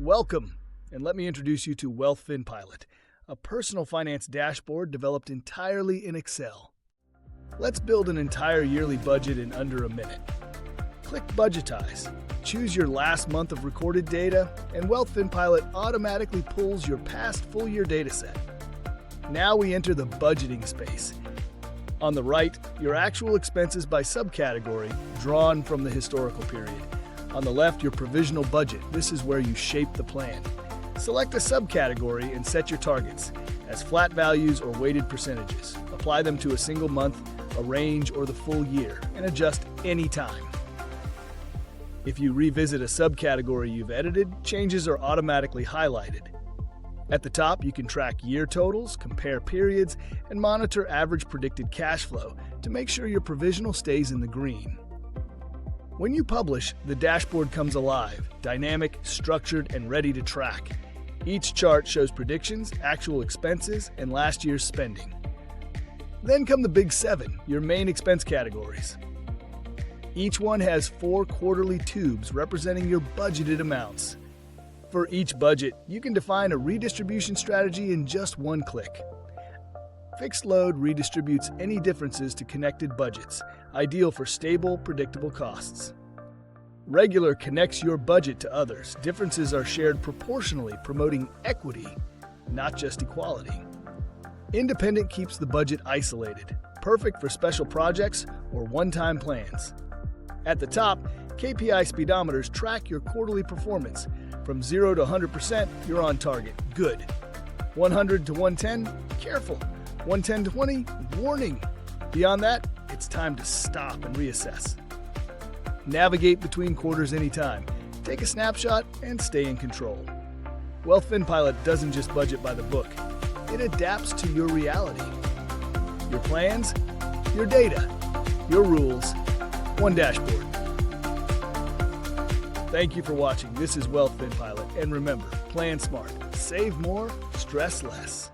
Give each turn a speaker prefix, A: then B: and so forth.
A: Welcome, and let me introduce you to WealthFinPilot, a personal finance dashboard developed entirely in Excel. Let's build an entire yearly budget in under a minute. Click Budgetize, choose your last month of recorded data, and WealthFinPilot automatically pulls your past full year dataset. Now we enter the budgeting space. On the right, your actual expenses by subcategory, drawn from the historical period. On the left, your provisional budget. This is where you shape the plan. Select a subcategory and set your targets as flat values or weighted percentages. Apply them to a single month, a range, or the full year, and adjust any time. If you revisit a subcategory you've edited, changes are automatically highlighted. At the top, you can track year totals, compare periods, and monitor average predicted cash flow to make sure your provisional stays in the green. When you publish, the dashboard comes alive, dynamic, structured, and ready to track. Each chart shows predictions, actual expenses, and last year's spending. Then come the big 7, your main expense categories. Each one has 4 quarterly tubes representing your budgeted amounts. For each budget, you can define a redistribution strategy in just one click. Fixed load redistributes any differences to connected budgets, ideal for stable, predictable costs. Regular connects your budget to others. Differences are shared proportionally, promoting equity, not just equality. Independent keeps the budget isolated, perfect for special projects or one-time plans. At the top, KPI speedometers track your quarterly performance. From 0 to 100%, you're on target. Good. 100 to 110, careful. 110 to 20, warning. Beyond that, it's time to stop and reassess. Navigate between quarters anytime. Take a snapshot and stay in control. WealthFinPilot doesn't just budget by the book. It adapts to your reality. Your plans, your data, your rules, one dashboard. Thank you for watching. This is WealthFinPilot. And remember, plan smart, save more, stress less.